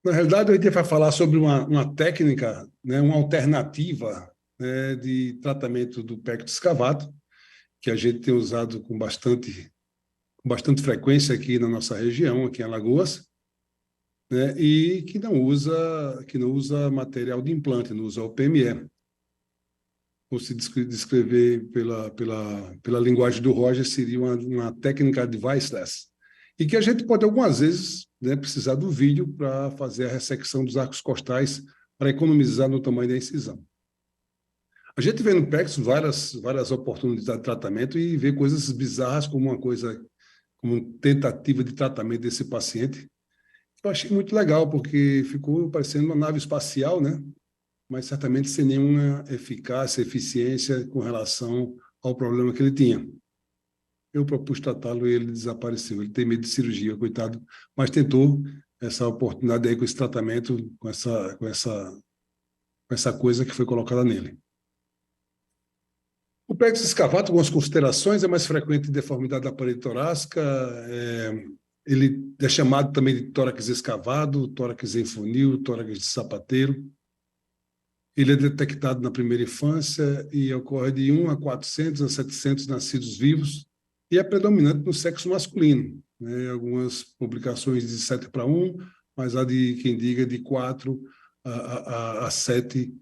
Na realidade, a gente vai falar sobre uma técnica, né, uma alternativa, né, de tratamento do pectus escavato, que a gente tem usado com bastante frequência aqui na nossa região, aqui em Alagoas, né, e que não usa material de implante, não usa o PME. Ou se descrever pela linguagem do Roger, seria uma técnica deviceless. E que a gente pode, algumas vezes, né, precisar do vídeo para fazer a ressecção dos arcos costais para economizar no tamanho da incisão. A gente vê no PEX várias oportunidades de tratamento e vê coisas bizarras como tentativa de tratamento desse paciente. Eu achei muito legal, porque ficou parecendo uma nave espacial, né? Mas certamente sem nenhuma eficácia, eficiência com relação ao problema que ele tinha. Eu propus tratá-lo e ele desapareceu. Ele tem medo de cirurgia, coitado, mas tentou essa oportunidade aí com esse tratamento, com essa coisa que foi colocada nele. O plexo escavato, com as considerações, é mais frequente em deformidade da parede torácica, ele é chamado também de tórax escavado, tórax em funil, tórax de sapateiro. Ele é detectado na primeira infância e ocorre de 1 a 400 a 700 nascidos vivos e é predominante no sexo masculino, né? Algumas publicações de 7 para 1, mas há de quem diga de 4 a 7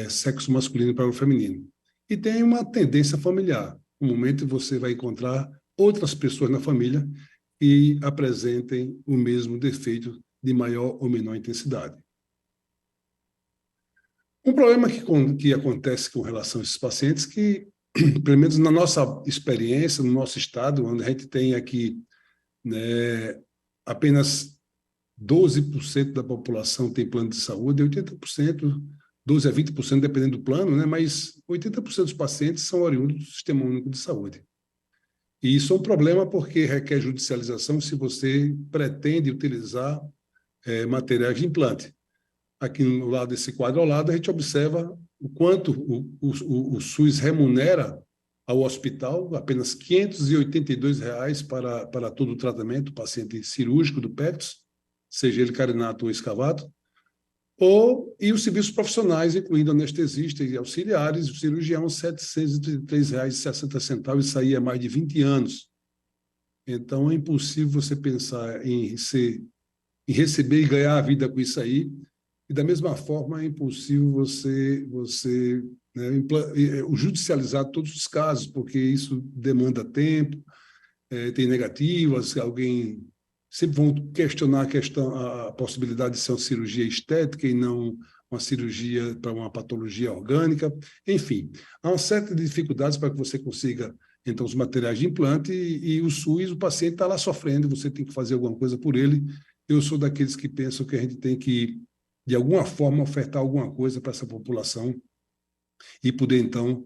sexo masculino para o feminino. E tem uma tendência familiar. No momento você vai encontrar outras pessoas na família que apresentem o mesmo defeito de maior ou menor intensidade. Um problema que acontece com relação a esses pacientes que, pelo menos na nossa experiência, no nosso estado, onde a gente tem aqui, né, apenas 12% da população tem plano de saúde, 80%, 12 a 20%, dependendo do plano, né, mas 80% dos pacientes são oriundos do Sistema Único de Saúde. E isso é um problema porque requer judicialização se você pretende utilizar materiais de implante. Aqui no lado desse quadro ao lado, a gente observa o quanto o SUS remunera ao hospital, apenas R$ 582 para todo o tratamento, paciente cirúrgico do pectus, seja ele carinato ou escavato, e os serviços profissionais, incluindo anestesistas e auxiliares, o cirurgião, R$ 733,60, isso aí há mais de 20 anos. Então, é impossível você pensar em receber e ganhar a vida com isso aí. E, da mesma forma, é impossível você né, judicializar todos os casos, porque isso demanda tempo, tem negativas, alguém sempre vão questionar a possibilidade de ser uma cirurgia estética e não uma cirurgia para uma patologia orgânica. Enfim, há uma série de dificuldades para que você consiga, então, os materiais de implante e o SUS, o paciente está lá sofrendo, você tem que fazer alguma coisa por ele. Eu sou daqueles que pensam que a gente tem que, de alguma forma, ofertar alguma coisa para essa população e poder, então,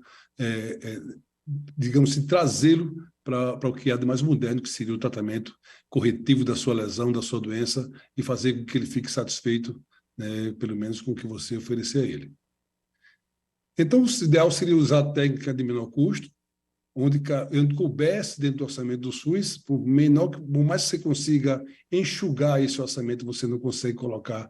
digamos assim, trazê-lo para o que há de mais moderno, que seria o tratamento corretivo da sua lesão, da sua doença, e fazer com que ele fique satisfeito, né, pelo menos com o que você oferecer a ele. Então, o ideal seria usar a técnica de menor custo, onde coubesse dentro do orçamento do SUS, por mais que você consiga enxugar esse orçamento, você não consegue colocar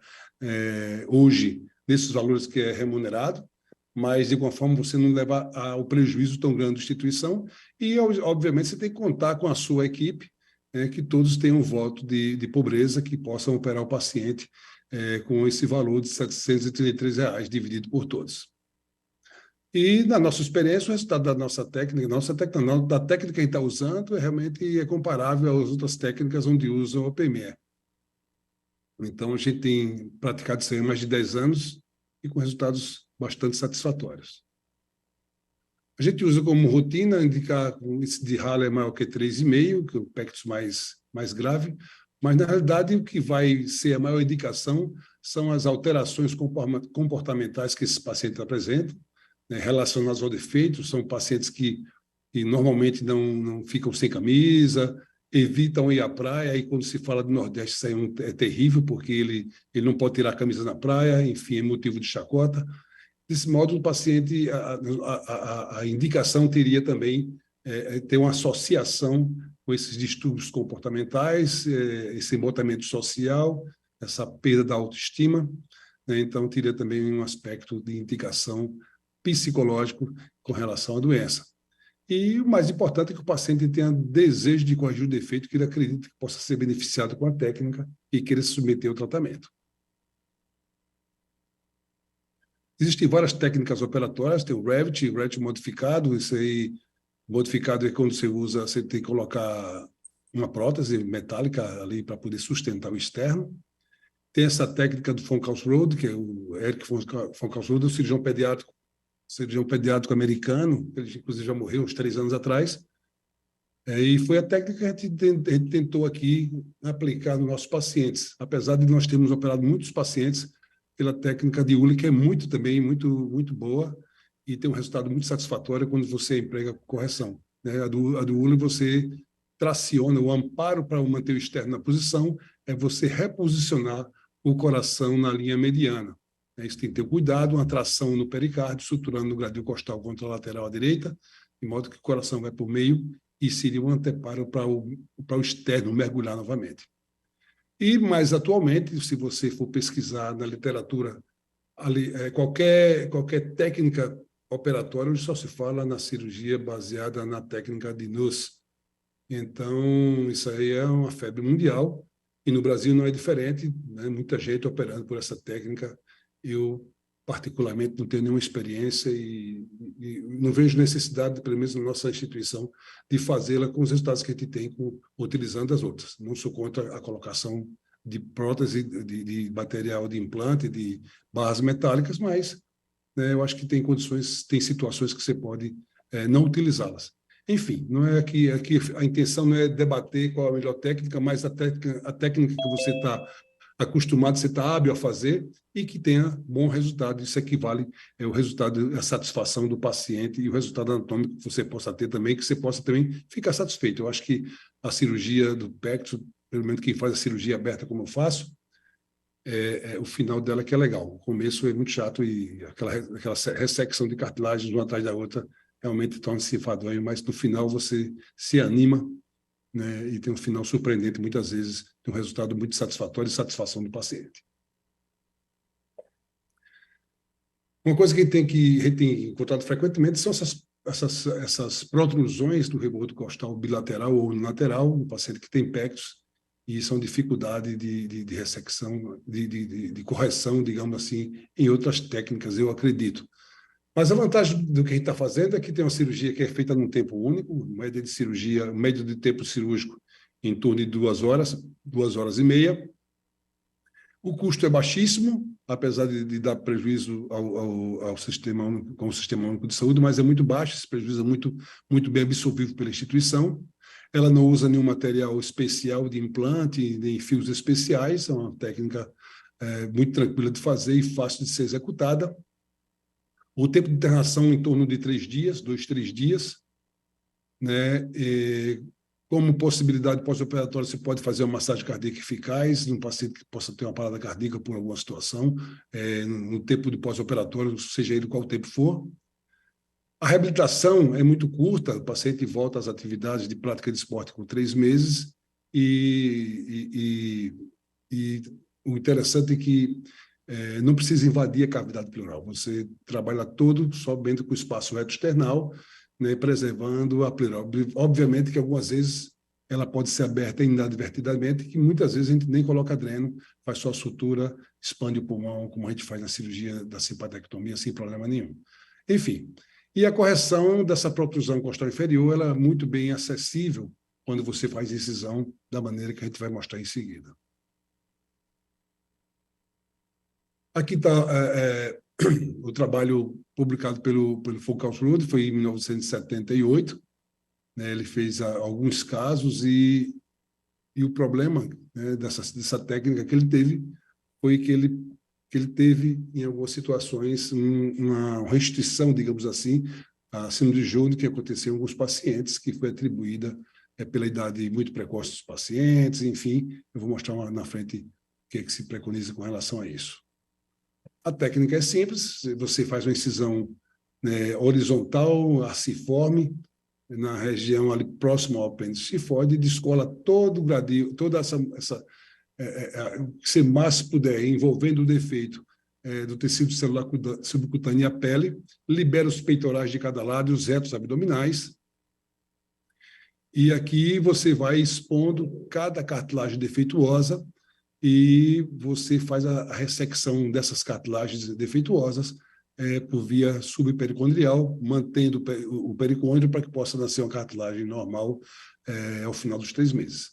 hoje nesses valores que é remunerado, mas de alguma forma você não leva ao prejuízo tão grande da instituição e, obviamente, você tem que contar com a sua equipe, que todos tenham um voto de pobreza, que possam operar o paciente com esse valor de R$ 733 dividido por todos. E, na nossa experiência, o resultado da da técnica que a gente está usando, realmente é comparável às outras técnicas onde usam o PME. Então, a gente tem praticado isso há mais de 10 anos e com resultados bastante satisfatórios. A gente usa como rotina indicar o índice de Haller maior que 3,5, que é o pectus mais grave, mas, na realidade, o que vai ser a maior indicação são as alterações comportamentais que esses pacientes apresentam, né, relacionados ao defeito. São pacientes que normalmente não ficam sem camisa, evitam ir à praia, e quando se fala do Nordeste, isso aí é terrível, porque ele não pode tirar a camisa na praia, enfim, é motivo de chacota. Desse modo, o paciente, a indicação teria também ter uma associação com esses distúrbios comportamentais, esse embotamento social essa perda da autoestima, né? Então, teria também um aspecto de indicação psicológico com relação à doença. E o mais importante é que o paciente tenha desejo de corrigir o defeito que ele acredita que possa ser beneficiado com a técnica e queira se submeter ao tratamento. Existem várias técnicas operatórias, tem o Revit modificado, isso aí, modificado é quando você usa, você tem que colocar uma prótese metálica ali para poder sustentar o externo. Tem essa técnica do von Karlsruhe, que é o Erich von Karlsruhe, o cirurgião pediátrico americano, ele inclusive já morreu uns 3 anos atrás, e foi a técnica que a gente tentou aqui aplicar nos nossos pacientes. Apesar de nós termos operado muitos pacientes pela técnica de Uhlig, que é muito boa e tem um resultado muito satisfatório quando você emprega correção, né? A do Uhlig você traciona o amparo para manter o externo na posição, é você reposicionar o coração na linha mediana. Isso tem que ter cuidado, uma tração no pericárdio, suturando no gradil costal contra a lateral à direita, de modo que o coração vai por meio e seria um anteparo para o externo mergulhar novamente. E, mais atualmente, se você for pesquisar na literatura, ali, qualquer técnica operatória, só se fala na cirurgia baseada na técnica de Nuss. Então, isso aí é uma febre mundial, e no Brasil não é diferente, né? Muita gente operando por essa técnica. Eu, particularmente, não tenho nenhuma experiência e não vejo necessidade, pelo menos na nossa instituição, de fazê-la com os resultados que a gente tem utilizando as outras. Não sou contra a colocação de prótese, de material de implante, de barras metálicas, mas, né, eu acho que tem condições, tem situações que você pode não utilizá-las. Enfim, não é aqui a intenção não é debater qual é a melhor técnica, mas a técnica que você está acostumado, você está hábil a fazer e que tenha bom resultado. Isso equivale ao resultado, a satisfação do paciente e o resultado anatômico que você possa ter também, que você possa também ficar satisfeito. Eu acho que a cirurgia do pecto, pelo menos quem faz a cirurgia aberta como eu faço, o final dela que é legal. O começo é muito chato e aquela ressecção de cartilagens uma atrás da outra realmente torna-se enfadonho, mas no final você se anima, né, e tem um final surpreendente, muitas vezes, tem um resultado muito satisfatório e satisfação do paciente. Uma coisa que a gente tem encontrado frequentemente são essas protrusões do rebordo costal bilateral ou unilateral no paciente que tem pectus, e são dificuldade de ressecção, de correção, digamos assim, em outras técnicas, eu acredito. Mas a vantagem do que a gente está fazendo é que tem uma cirurgia que é feita num tempo único, média de cirurgia, médio de tempo cirúrgico em torno de 2 horas, 2 horas e meia. O custo é baixíssimo, apesar de dar prejuízo ao sistema único, com o Sistema Único de Saúde, mas é muito baixo, esse prejuízo é muito bem absorvido pela instituição. Ela não usa nenhum material especial de implante, nem fios especiais, é uma técnica muito tranquila de fazer e fácil de ser executada. O tempo de internação em torno de 3 dias, 2, 3 dias, né? Como possibilidade pós-operatória, você pode fazer uma massagem cardíaca eficaz num paciente que possa ter uma parada cardíaca por alguma situação, no tempo de pós-operatório, seja ele qual tempo for. A reabilitação é muito curta, o paciente volta às atividades de prática de esporte com 3 meses, e o interessante é que não precisa invadir a cavidade pleural. Você trabalha todo somente com o espaço reto-external, né, preservando a pleural. Obviamente que algumas vezes ela pode ser aberta inadvertidamente, que muitas vezes a gente nem coloca dreno, faz só a sutura, expande o pulmão, como a gente faz na cirurgia da simpatectomia, sem problema nenhum. Enfim, e a correção dessa protrusão costal inferior, ela é muito bem acessível quando você faz incisão da maneira que a gente vai mostrar em seguida. Aqui está o trabalho publicado pelo von Karlsruhe, foi em 1978. Né, ele fez alguns casos e o problema, né, dessa técnica que ele teve foi que ele teve, em algumas situações, uma restrição, digamos assim, à síndrome de Jones, que aconteceu em alguns pacientes, que foi atribuída pela idade muito precoce dos pacientes, enfim. Eu vou mostrar na frente o que se preconiza com relação a isso. A técnica é simples, você faz uma incisão, né, horizontal, arciforme, na região ali próximo ao apêndice cifoide, e descola todo o gradil, toda o que você mais puder, envolvendo o defeito do tecido celular subcutâneo e a pele, libera os peitorais de cada lado e os retos abdominais. E aqui você vai expondo cada cartilagem defeituosa e você faz a ressecção dessas cartilagens defeituosas por via subpericondrial, mantendo o pericôndrio para que possa nascer uma cartilagem normal ao final dos 3 meses.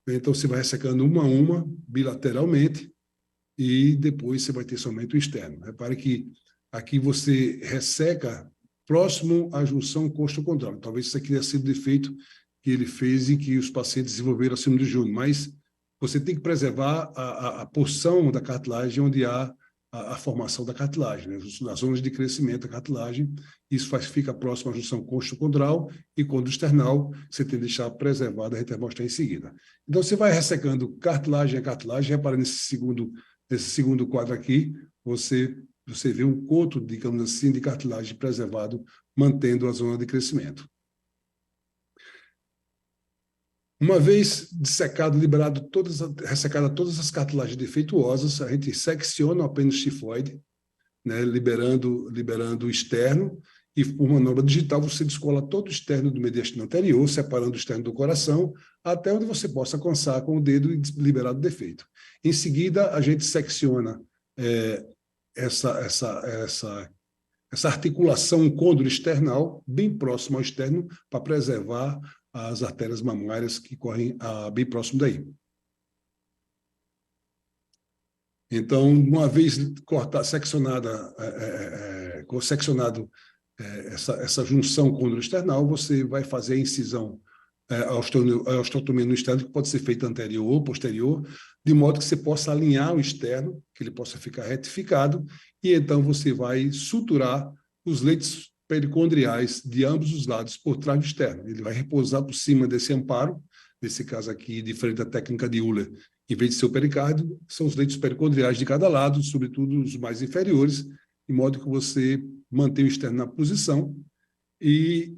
Então, você vai ressecando uma a uma, bilateralmente, e depois você vai ter somente o externo. Repare que aqui você resseca próximo à junção costo-condral. Talvez isso aqui tenha sido defeito que ele fez e que os pacientes desenvolveram acima do Júnior, mas você tem que preservar a porção da cartilagem onde há a formação da cartilagem, né? Nas zonas de crescimento da cartilagem, isso fica próximo à junção costo-condral e condroesternal, você tem que deixar preservada a gente vai mostrar em seguida. Então, você vai ressecando cartilagem a cartilagem, repara nesse segundo quadro aqui, você vê um coto, digamos assim, de cartilagem preservado, mantendo a zona de crescimento. Uma vez dissecado, ressecada todas as cartilagens defeituosas, a gente secciona o apêndice tifoide, né, liberando o externo, e por manobra digital você descola todo o externo do mediastino anterior, separando o externo do coração, até onde você possa alcançar com o dedo e liberar o defeito. Em seguida, a gente secciona essa articulação condroesternal, bem próximo ao externo, para preservar as artérias mamárias que correm bem próximo daí. Então, uma vez seccionado essa junção condroesternal, você vai fazer a incisão a osteotomia no externo, que pode ser feita anterior ou posterior, de modo que você possa alinhar o externo, que ele possa ficar retificado, e então você vai suturar os leitos pericondriais de ambos os lados por trás do externo. Ele vai repousar por cima desse amparo, nesse caso aqui, diferente da técnica de Uhler, em vez de ser o pericárdio, são os leitos pericondriais de cada lado, sobretudo os mais inferiores, de modo que você mantém o externo na posição e,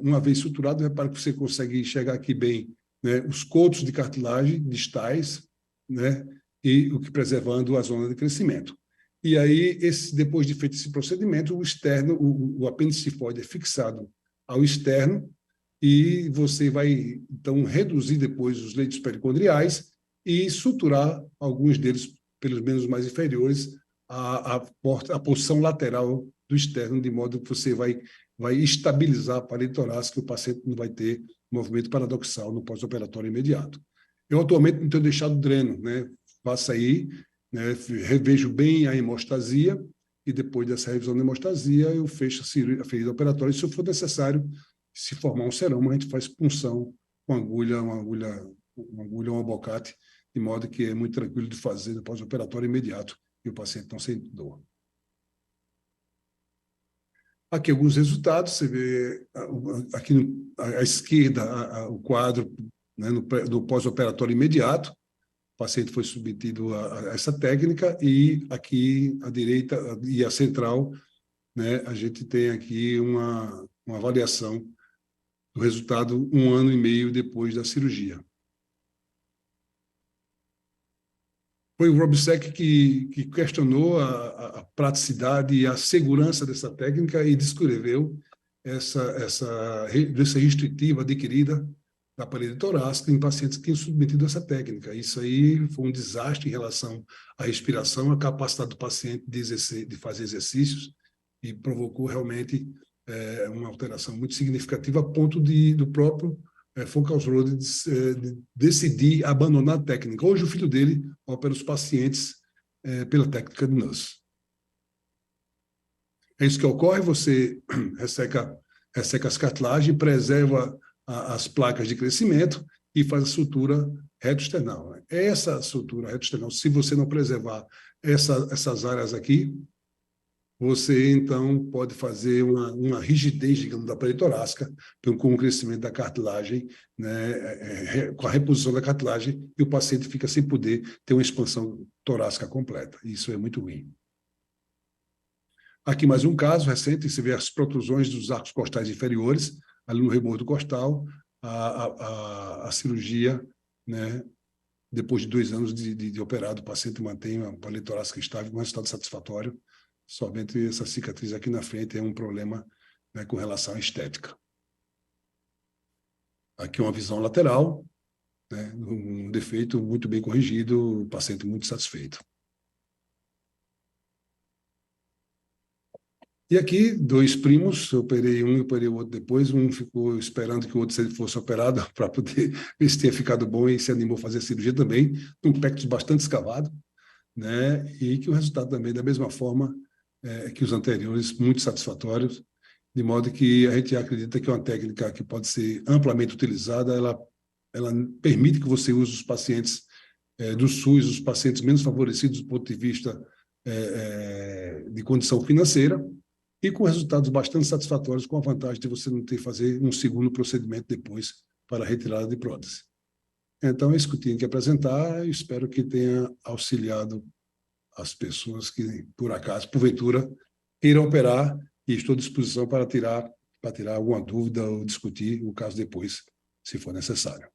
uma vez suturado, repare que você consegue enxergar aqui bem, né, os cotos de cartilagem distais, né, e o que preservando a zona de crescimento. E aí, depois de feito esse procedimento, o externo, o apêndice tifoide é fixado ao externo e você vai, então, reduzir depois os leitos pericondriais e suturar alguns deles, pelo menos mais inferiores, a porção lateral do externo, de modo que você vai estabilizar a parede torácica e o paciente não vai ter movimento paradoxal no pós-operatório imediato. Eu, atualmente, não tenho deixado dreno, né? Faça aí, né, revejo bem a hemostasia e depois dessa revisão da hemostasia eu fecho a ferida operatória. E se for necessário, se formar um seroma, a gente faz punção com uma agulha, um abocate, de modo que é muito tranquilo de fazer no pós-operatório imediato e o paciente não sente dor. Aqui alguns resultados, você vê aqui à esquerda o quadro, né, do pós-operatório imediato. O paciente foi submetido a essa técnica e aqui à direita e à central, né, a gente tem aqui uma avaliação do resultado 1 ano e meio depois da cirurgia. Foi o Robsek que questionou a praticidade e a segurança dessa técnica e descreveu essa doença restritiva adquirida da parede torácica em pacientes que tinham submetido a essa técnica. Isso aí foi um desastre em relação à respiração, à capacidade do paciente de fazer exercícios e provocou realmente uma alteração muito significativa a ponto do próprio von Karlsruhe de decidir abandonar a técnica. Hoje o filho dele opera os pacientes pela técnica de Nuss. É isso que ocorre, você resseca as cartilagens, preserva as placas de crescimento e faz a sutura reto-external. Essa sutura reto-external, se você não preservar essas áreas aqui, você, então, pode fazer uma rigidez, digamos, da parede torácica, com o crescimento da cartilagem, né, com a reposição da cartilagem, e o paciente fica sem poder ter uma expansão torácica completa. Isso é muito ruim. Aqui mais um caso recente, você vê as protrusões dos arcos costais inferiores, ali no rebordo costal, a cirurgia, né, depois de 2 anos de operado, o paciente mantém uma parede torácica estável, um resultado satisfatório. Somente essa cicatriz aqui na frente é um problema, né, com relação à estética. Aqui uma visão lateral, né, um defeito muito bem corrigido, o paciente muito satisfeito. E aqui, 2 primos, eu operei um e operei o outro depois. Um ficou esperando que o outro fosse operado para poder ver se tinha ficado bom e se animou a fazer a cirurgia também. Um pectus bastante escavado, né? E que o resultado também, da mesma forma que os anteriores, muito satisfatórios, de modo que a gente acredita que é uma técnica que pode ser amplamente utilizada. Ela permite que você use os pacientes do SUS, os pacientes menos favorecidos do ponto de vista de condição financeira, e com resultados bastante satisfatórios, com a vantagem de você não ter que fazer um segundo procedimento depois para a retirada de prótese. Então, é isso que eu tinha que apresentar, e espero que tenha auxiliado as pessoas que, por acaso, porventura, queiram operar, e estou à disposição para tirar alguma dúvida ou discutir o caso depois, se for necessário.